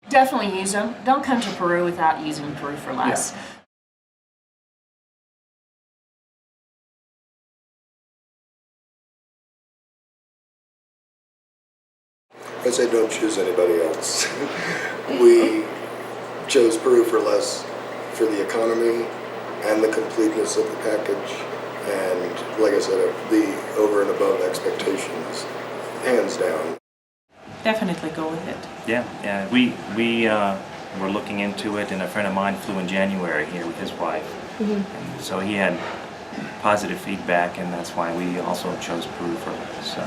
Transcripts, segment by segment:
Definitely use them. Don't come to Peru without using Peru for Less. Yeah. I say don't choose anybody else. We chose Peru for Less for the economy and the completeness of the package, and like I said, the over and above expectations, hands down. Definitely go with it. Yeah. We were looking into it, and a friend of mine flew in January here with his wife, and so he had positive feedback, and that's why we also chose Peru for Less. So.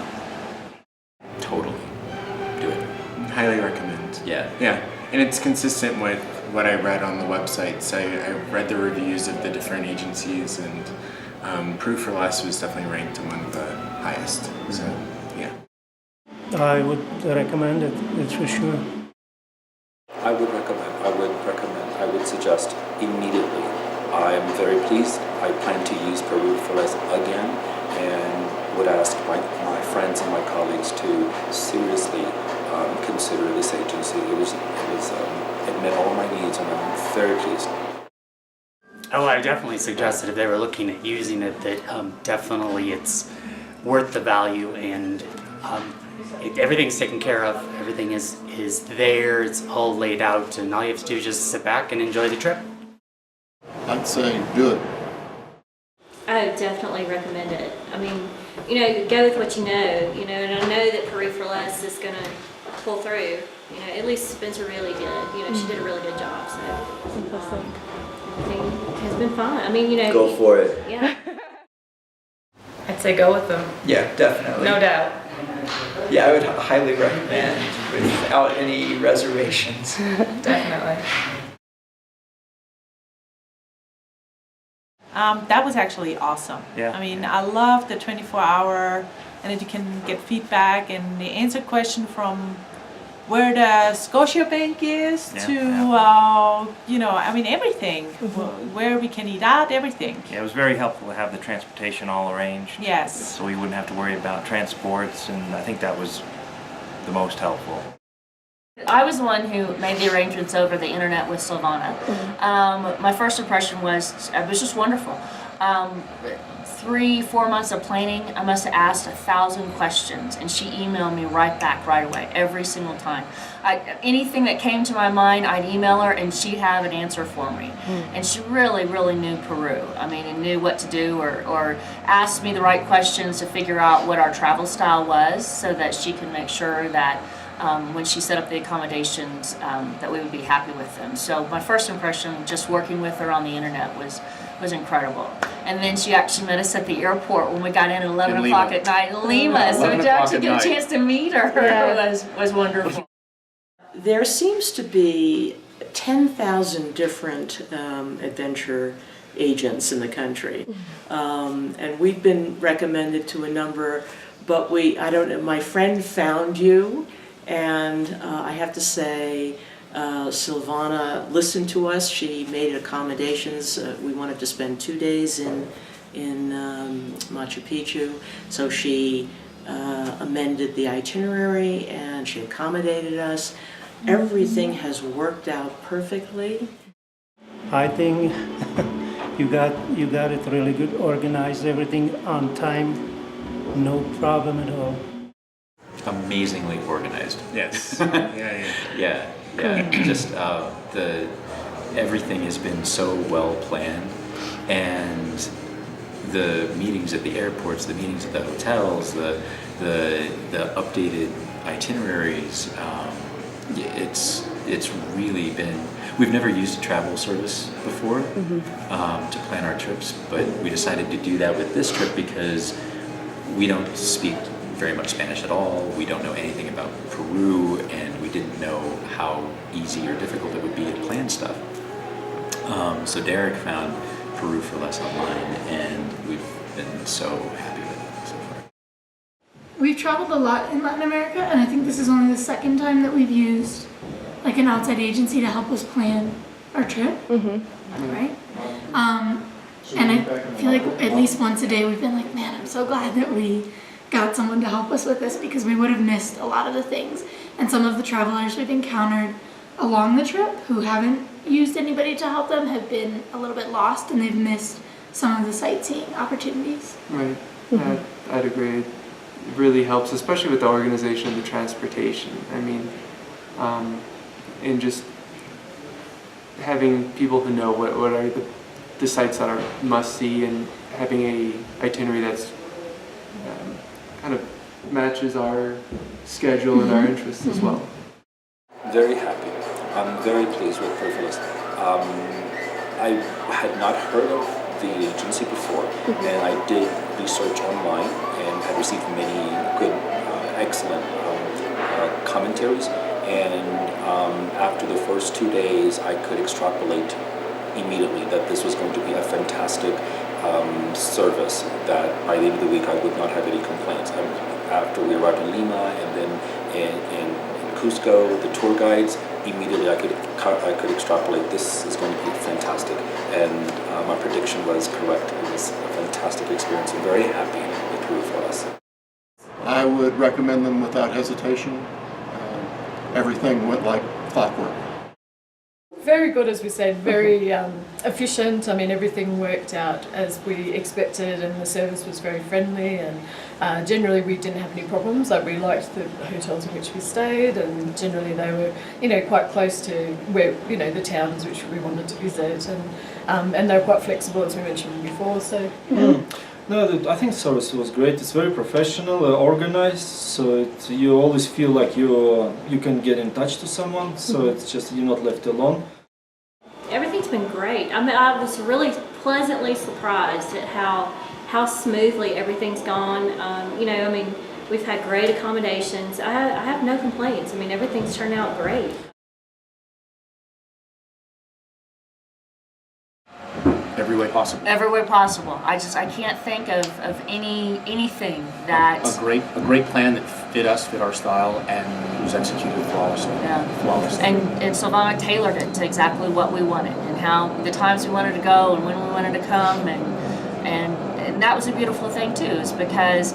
Totally. Do it. Highly recommend. Yeah. Yeah, and it's consistent with what I read on the websites. I read the reviews of the different agencies, and Peru for Less was definitely ranked among the highest. So, yeah. I would recommend it, that's for sure. I would suggest immediately. I'm very pleased. I plan to use Peru for Less again, and would ask my friends and my colleagues to seriously consider this agency. It met all my needs, and I'm very pleased. Oh, I definitely suggest that if they were looking at using it, that definitely it's worth the value, and everything's taken care of. Everything is there. It's all laid out, and all you have to do is just sit back and enjoy the trip. I'd say do it. I would definitely recommend it. I mean, go with what you know, and I know that Peru for Less is going to pull through. At least Spencer really did. She did a really good job, so everything has been fine. I mean, Go for it. Yeah. I'd say go with them. Yeah, definitely. No doubt. Yeah, I would highly recommend without any reservations. Definitely. That was actually awesome. Yeah. I mean, I love the 24-hour, and that you can get feedback and the answer question from where the Scotiabank is to, I mean, everything. Where we can eat out, everything. Yeah, it was very helpful to have the transportation all arranged. Yes. So we wouldn't have to worry about transports, and I think that was the most helpful. I was the one who made the arrangements over the internet with Silvana. My first impression was it was just wonderful. 3-4 months of planning, I must have asked 1,000 questions, and she emailed me right back right away every single time. Anything that came to my mind, I'd email her, and she'd have an answer for me. And she really, really knew Peru. I mean, and knew what to do, or asked me the right questions to figure out what our travel style was, so that she could make sure that when she set up the accommodations, that we would be happy with them. So my first impression, just working with her on the internet, was incredible. And then she actually met us at the airport when we got in at 11 o'clock at night in Lima. So to actually get a chance to meet her was wonderful. There seems to be 10,000 different adventure agents in the country, and we've been recommended to a number. But I don't know. My friend found you. And I have to say, Silvana listened to us. She made accommodations. We wanted to spend 2 days in Machu Picchu, so she amended the itinerary and she accommodated us. Everything has worked out perfectly. I think you got it really good, organized everything on time, no problem at all. Amazingly organized. Yes. Yeah. Just everything has been so well planned, and the meetings at the airports, the meetings at the hotels, the updated itineraries. It's really been. We've never used a travel service before to plan our trips, but we decided to do that with this trip because we don't speak very much Spanish at all. We don't know anything about Peru, and we didn't know how easy or difficult it would be to plan stuff. So Derek found Peru for Less online, and we've been so happy with it so far. We've traveled a lot in Latin America, and I think this is only the second time that we've used like an outside agency to help us plan our trip, right? And I feel like at least once a day we've been like, man, I'm so glad that we got someone to help us with this, because we would have missed a lot of the things. And some of the travelers we've encountered along the trip who haven't used anybody to help them have been a little bit lost, and they've missed some of the sightseeing opportunities. Right. I'd agree. It really helps, especially with the organization of the transportation. I mean, and just having people who know what are the sites that are must see, and having a itinerary that's kind of matches our schedule and our interests as well. Very happy. I'm very pleased with Peru for Less. I had not heard of the agency before, and I did research online and had received many good, excellent commentaries. And after the first 2 days, I could extrapolate immediately that this was going to be a fantastic service, that by the end of the week I would not have any complaints. After we arrived in Lima and then in Cusco, the tour guides, immediately I could extrapolate this is going to be fantastic, and my prediction was correct. It was a fantastic experience. I'm very happy with Peru for Us. I would recommend them without hesitation. Everything went like clockwork. Very good, as we said, very efficient. I mean, everything worked out as we expected, and the service was very friendly, and generally we didn't have any problems. Like, we liked the hotels in which we stayed, and generally they were, quite close to where, the towns which we wanted to visit, and they were quite flexible, as we mentioned before. So. No, I think service was great. It's very professional, organized, so you always feel like you can get in touch to someone, so it's just you're not left alone. Everything's been great. I mean, I was really pleasantly surprised at how smoothly everything's gone. We've had great accommodations. I have no complaints. I mean, everything's turned out great. Every way possible. Every way possible. I can't think of anything that A great plan that fit us, fit our style, and was executed flawlessly. Yeah. Flawlessly. And Silvana tailored it to exactly what we wanted, and how the times we wanted to go and when we wanted to come, and that was a beautiful thing too, is because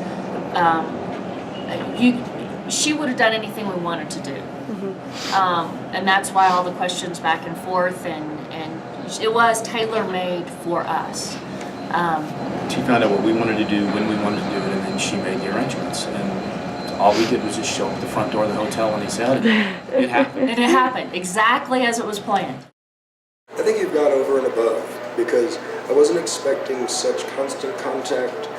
she would have done anything we wanted to do. And that's why all the questions back and forth, and it was tailor-made for us. She found out what we wanted to do, when we wanted to do it, and then she made the arrangements. And all we did was just show up at the front door of the hotel when they said it happened. And it happened exactly as it was planned. I think you've gone over and above, because I wasn't expecting such constant contact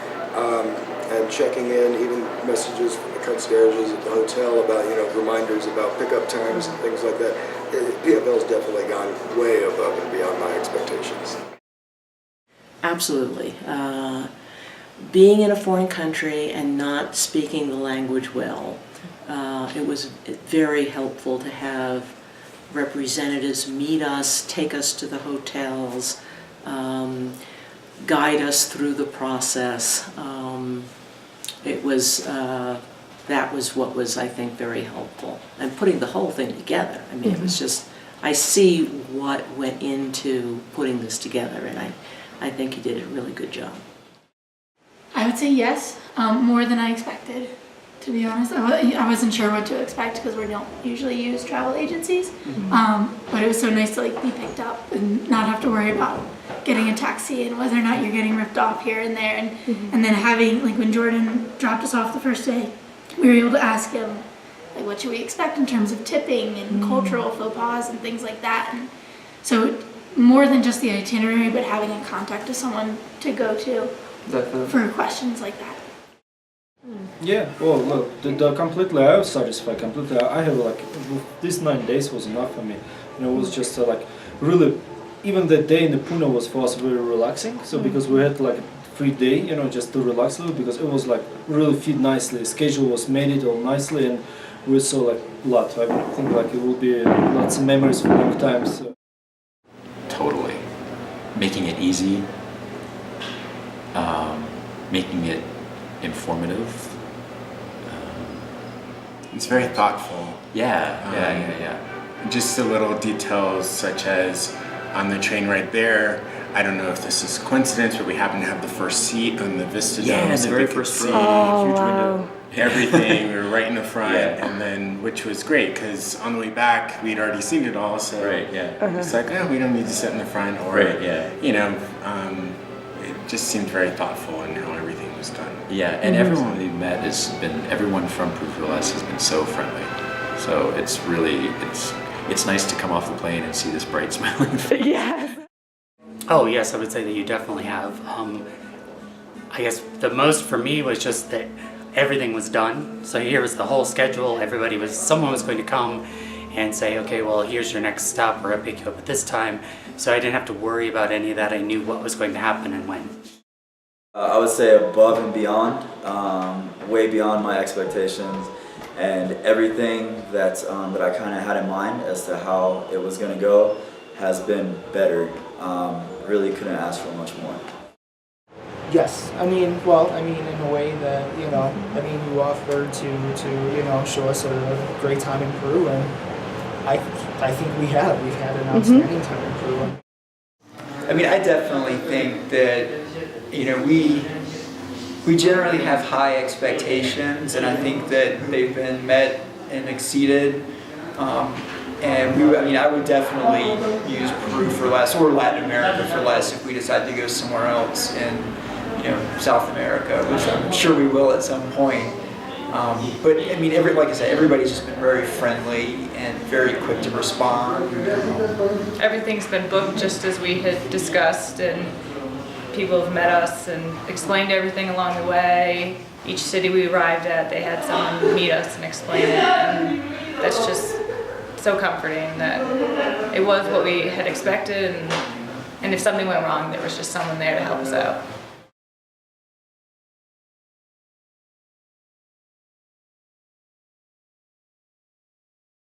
and checking in, even messages from the concierges at the hotel about, reminders about pickup times and things like that. PFL's definitely gone way above and beyond my expectations. Absolutely. Being in a foreign country and not speaking the language well, it was very helpful to have representatives meet us, take us to the hotels, guide us through the process. That was what was, I think, very helpful. And putting the whole thing together. I mean, it was just, I see what went into putting this together, and I think he did a really good job. I would say yes, more than I expected, to be honest. I wasn't sure what to expect because we don't usually use travel agencies. But it was so nice to be picked up and not have to worry about getting a taxi and whether or not you're getting ripped off here and there. And then having, when Jordan dropped us off the first day, we were able to ask him, what should we expect in terms of tipping and cultural faux pas and things like that. And so more than just the itinerary, but having a contact to someone to go to for questions like that. Yeah, well, look, completely, I was satisfied completely. I have these 9 days was enough for me. It was just really, even the day in the Pune was for us very relaxing. So because we had a free day, just to relax a little, because it was really fit nicely. Schedule was made it all nicely, and we saw a lot. I think it will be lots of memories for a long time. So. Totally. Making it easy, making it informative. It's very thoughtful. Yeah. Just the little details, such as on the train right there. I don't know if this is coincidence, but we happen to have the first seat on the Vista Dome. Yeah, the very first row. Huge window. everything. We were right in the front, Yeah. and then which was great because on the way back we'd already seen it all. So it's like, oh, we don't need to sit in the front, or you know, it just seemed very thoughtful in how everything was done. Yeah, and everyone we met has been, everyone from Peru for Less has been so friendly. So it's really, it's nice to come off the plane and see this bright smiling face. Yes. Oh yes, I would say that you definitely have. I guess the most for me was just that everything was done. So here was the whole schedule. Someone was going to come and say, okay, well, here's your next stop. We're gonna pick you up at this time. So I didn't have to worry about any of that. I knew what was going to happen and when. I would say above and beyond, way beyond my expectations, and everything that I kind of had in mind as to how it was going to go has been better. Really couldn't ask for much more. Yes, I mean, in a way that, you offered to show us a great time in Peru, and I think we've had an outstanding time in Peru. I mean, I definitely think that, we generally have high expectations, and I think that they've been met and exceeded. And I would definitely use Peru for less, or Latin America for less, if we decide to go somewhere else in, South America, which I'm sure we will at some point. But I mean, like I said, everybody's just been very friendly and very quick to respond. Everything's been booked just as we had discussed, and people have met us and explained everything along the way. Each city we arrived at, they had someone meet us and explain it, and that's just so comforting that it was what we had expected, and if something went wrong, there was just someone there to help us out.